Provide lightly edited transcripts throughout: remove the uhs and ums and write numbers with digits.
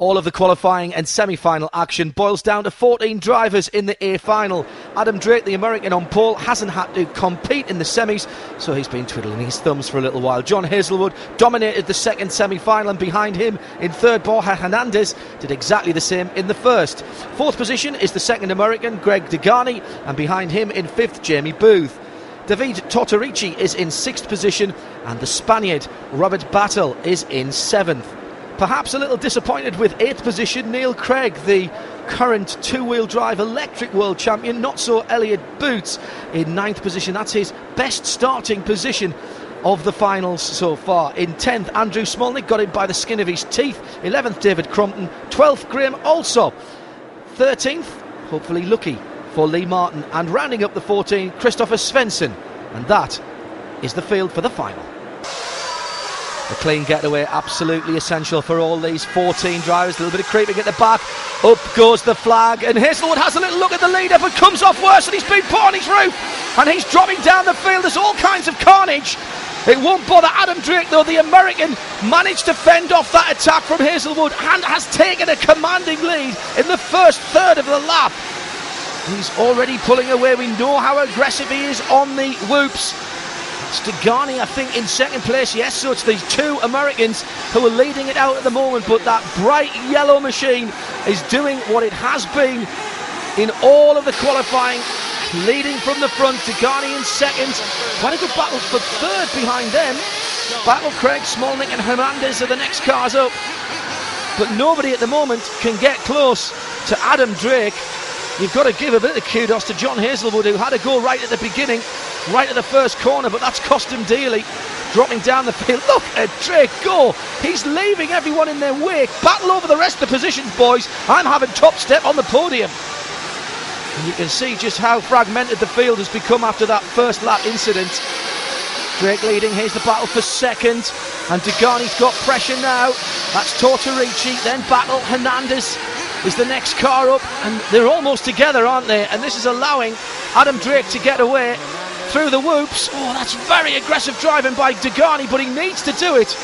All of the qualifying and semi-final action boils down to 14 drivers in the A final. Adam Drake, the American on pole, hasn't had to compete in the semis, so he's been twiddling his thumbs for a little while. John Hazelwood dominated the second semi-final, and behind him in third, Borja Hernandez did exactly the same in the first. Fourth position is the second American, Greg Degani, and behind him in fifth, Jamie Booth. David Tortorici is in sixth position, and the Spaniard Robert Battle is in seventh. Perhaps a little disappointed with 8th position, Neil Craig, the current two-wheel drive electric world champion. Not so Elliot Boots in 9th position. That's his best starting position of the finals so far. In 10th, Andrew Smolnik got in by the skin of his teeth. 11th, David Crompton. 12th, Graham also. 13th, hopefully lucky for Lee Martin. And rounding up the 14, Christopher Svensson. And that is the field for the final. A clean getaway, absolutely essential for all these 14 drivers. A little bit of creeping at the back. Up goes the flag, and Hazelwood has a little look at the leader, but comes off worse, and he's been put on his roof, and he's dropping down the field. There's all kinds of carnage. It won't bother Adam Drake, though. The American managed to fend off that attack from Hazelwood and has taken a commanding lead in the first third of the lap. He's already pulling away. We know how aggressive he is on the whoops. It's Degani, I think, in second place. Yes, so it's these two Americans who are leading it out at the moment, but that bright yellow machine is doing what it has been in all of the qualifying, leading from the front. Degani in second. Quite a good battle for third behind them. Battle Craig, Smolnik and Hernandez are the next cars up, but nobody at the moment can get close to Adam Drake. You've got to give a bit of kudos to John Hazelwood, who had a go right at the beginning, right at the first corner, but that's cost him dearly, dropping down the field. Look at Drake go. He's leaving everyone in their wake. Battle over the rest of the positions, boys. I'm having top step on the podium. And you can see just how fragmented the field has become after that first lap incident. Drake leading. Here's the battle for second, and Degani's got pressure now. That's Tortorici, then Battle. Hernandez is the next car up, and they're almost together, aren't they? And this is allowing Adam Drake to get away through the whoops. Oh, that's very aggressive driving by Degani, but he needs to do it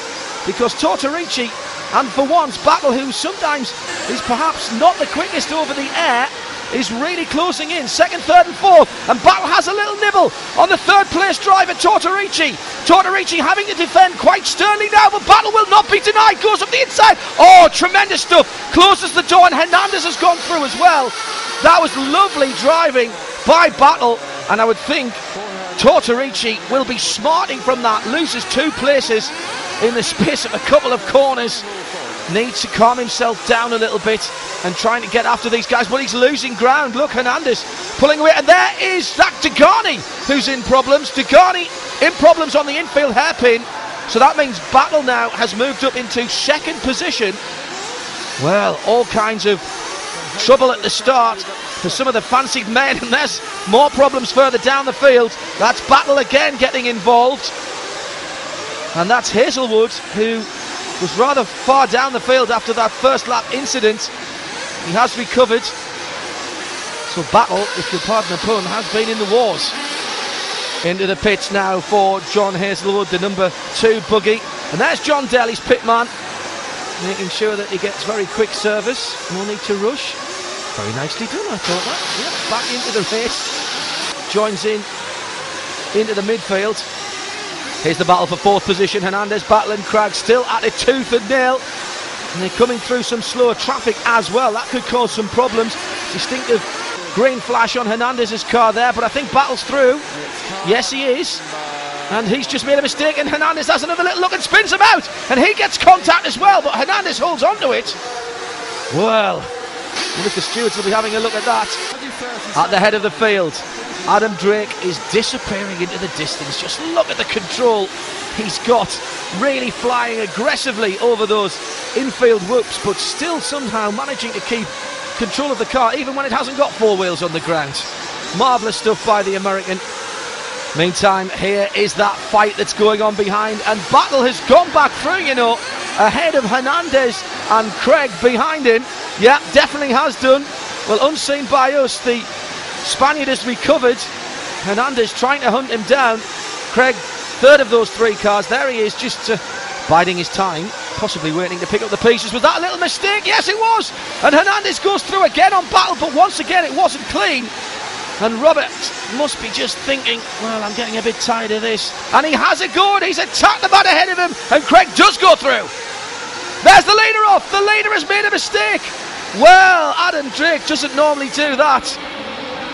because Tortorici, and for once Battle, who sometimes is perhaps not the quickest over the air, is really closing in. Second, third and fourth, and Battle has a little nibble on the third place driver, Tortorici. Tortorici having to defend quite sternly now, but Battle will not be denied. Goes up the inside. Oh, tremendous stuff. Closes the door, and Hernandez has gone through as well. That was lovely driving by Battle, and I would think Tortorici will be smarting from that. Loses 2 places in the space of a couple of corners. Needs to calm himself down a little bit and trying to get after these guys, but he's losing ground. Look, Hernandez pulling away, and there is Zach Degani, who's in problems. Degani in problems on the infield hairpin, so that means Battle now has moved up into second position. Well, all kinds of trouble at the start for some of the fancied men, and there's more problems further down the field. That's Battle again getting involved, and that's Hazelwood, who was rather far down the field after that first lap incident. He has recovered, so Battle, if you'll pardon the pun, has been in the wars. Into the pits now for John Hazelwood, the number 2 Buggy, and there's John Dell, his pit man, making sure that he gets very quick service, no need to rush. Very nicely done, I thought that. Yeah, back into the race, joins in into the midfield. Here's the battle for 4th position. Hernandez, Battle and Craig still at it tooth and nail, and they're coming through some slower traffic as well. That could cause some problems. Distinctive green flash on Hernandez's car there, but I think Battle's through. Yes, he is, and he's just made a mistake, and Hernandez has another little look and spins him out, and he gets contact as well, but Hernandez holds on to it. Well, I wonder if the stewards will be having a look at that. At the head of the field, Adam Drake is disappearing into the distance. Just look at the control he's got, really flying aggressively over those infield whoops, but still somehow managing to keep control of the car even when it hasn't got 4 wheels on the ground. Marvellous stuff by the American. Meantime, here is that fight that's going on behind, and Battle has gone back through, you know, ahead of Hernandez and Craig behind him. Yeah, definitely has done. Well, unseen by us, the Spaniard has recovered. Hernandez trying to hunt him down. Craig, third of those 3 cars. There he is, just biding his time. possibly waiting to pick up the pieces. Was that a little mistake? Yes, it was. And Hernandez goes through again on battle, but once again it wasn't clean. And Robert must be just thinking, well, I'm getting a bit tired of this. And he has a go, and he's attacked the man ahead of him, and Craig does go through. There's the leader off. The leader has made a mistake. Well, Adam Drake doesn't normally do that.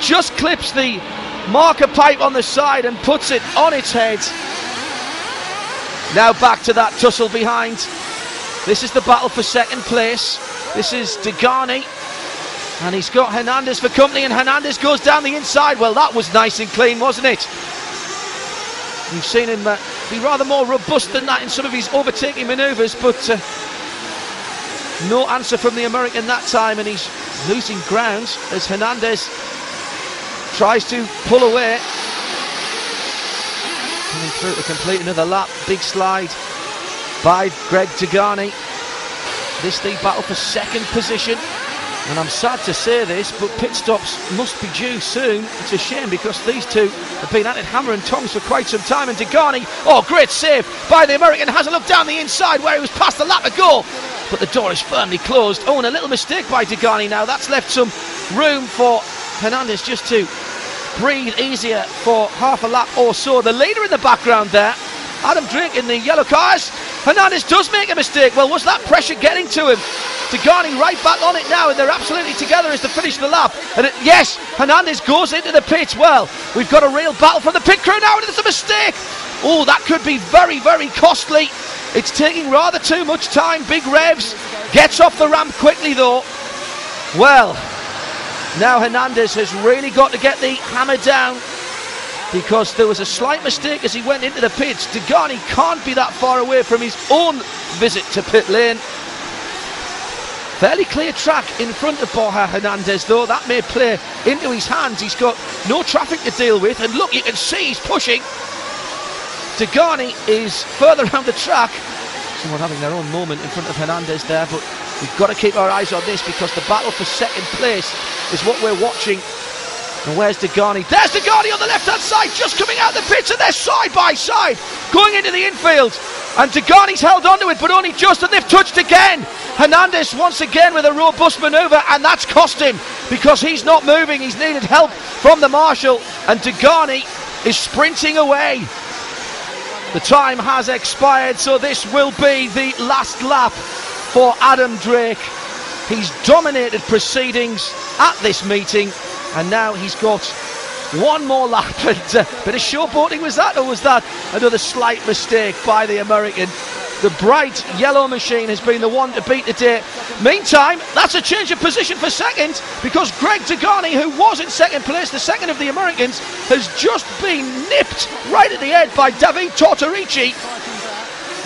Just clips the marker pipe on the side and puts it on its head. Now back to that tussle behind. This is the battle for second place. This is Degani. And he's got Hernandez for company, and Hernandez goes down the inside. Well, that was nice and clean, wasn't it? We've seen him be rather more robust than that in some of his overtaking manoeuvres, but no answer from the American that time, and he's losing ground as Hernandez tries to pull away. Coming through to complete another lap. Big slide by Greg Degani. This the battle for second position. And I'm sad to say this, but pit stops must be due soon. It's a shame because these two have been at it hammer and tongs for quite some time. And Degani, oh, great save by the American, has a look down the inside where he was past the lap to go. But the door is firmly closed. Oh, and a little mistake by Degani now. That's left some room for Hernandez just to breathe easier for half a lap or so. The leader in the background there, Adam Drake in the yellow cars. Hernandez does make a mistake. Well, was that pressure getting to him? Degani right back on it now, and they're absolutely together as they finish the lap. And yes, Hernandez goes into the pits. Well, we've got a real battle from the pit crew now, and it's a mistake. Oh, that could be very, very costly. It's taking rather too much time. Big revs. Gets off the ramp quickly, though. Well, now Hernandez has really got to get the hammer down, because there was a slight mistake as he went into the pits. Degani can't be that far away from his own visit to pit lane. Fairly clear track in front of Borja Hernandez, though. That may play into his hands. He's got no traffic to deal with, and look, you can see he's pushing. Degani is further around the track. Someone having their own moment in front of Hernandez there, but we've got to keep our eyes on this because the battle for second place is what we're watching. And where's Degani? There's Degani on the left-hand side, just coming out the pits, and they're side by side, going into the infield. And Degani's held onto it, but only just, and they've touched again. Hernandez once again with a robust manoeuvre, and that's cost him because he's not moving. He's needed help from the marshal, and Degani is sprinting away. The time has expired, so this will be the last lap for Adam Drake. He's dominated proceedings at this meeting, and now he's got one more lap. And bit of showboating was that, or was that another slight mistake by the American? The bright yellow machine has been the one to beat the day. Meantime, that's a change of position for second, because Greg Degani, who was in second place, the second of the Americans, has just been nipped right at the head by David Tortorici.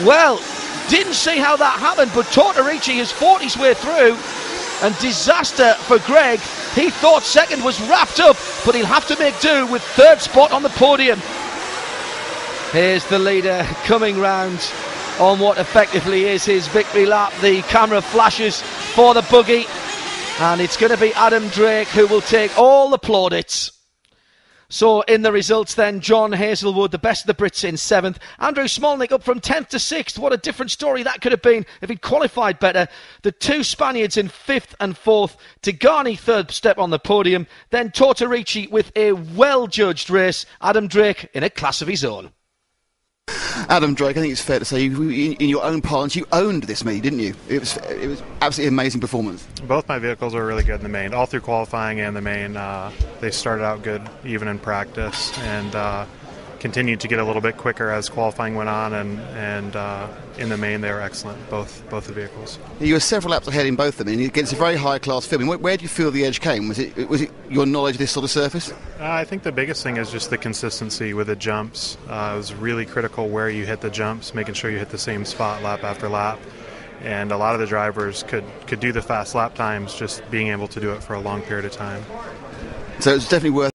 Well, didn't see how that happened, but Tortorici has fought his way through, and disaster for Greg. He thought second was wrapped up, but he'll have to make do with third spot on the podium. Here's the leader coming round on what effectively is his victory lap. The camera flashes for the buggy, and it's going to be Adam Drake who will take all the plaudits. So in the results then, John Hazelwood, the best of the Brits, in 7th. Andrew Smolnik up from 10th to 6th. What a different story that could have been if he'd qualified better. The two Spaniards in 5th and 4th. Degani third step on the podium. Then Tortorici with a well-judged race. Adam Drake in a class of his own. Adam Drake, I think it's fair to say, in your own parlance, you owned this meet, didn't you? It was absolutely amazing performance. Both my vehicles were really good in the main, all through qualifying and the main. They started out good, even in practice, and continued to get a little bit quicker as qualifying went on, and in the main they were excellent, both the vehicles. You were several laps ahead in both of them, and against a very high-class field. I mean, where do you feel the edge came? Was it your knowledge of this sort of surface? I think the biggest thing is just the consistency with the jumps. It was really critical where you hit the jumps, making sure you hit the same spot lap after lap. And a lot of the drivers could do the fast lap times, just being able to do it for a long period of time. So it's definitely worth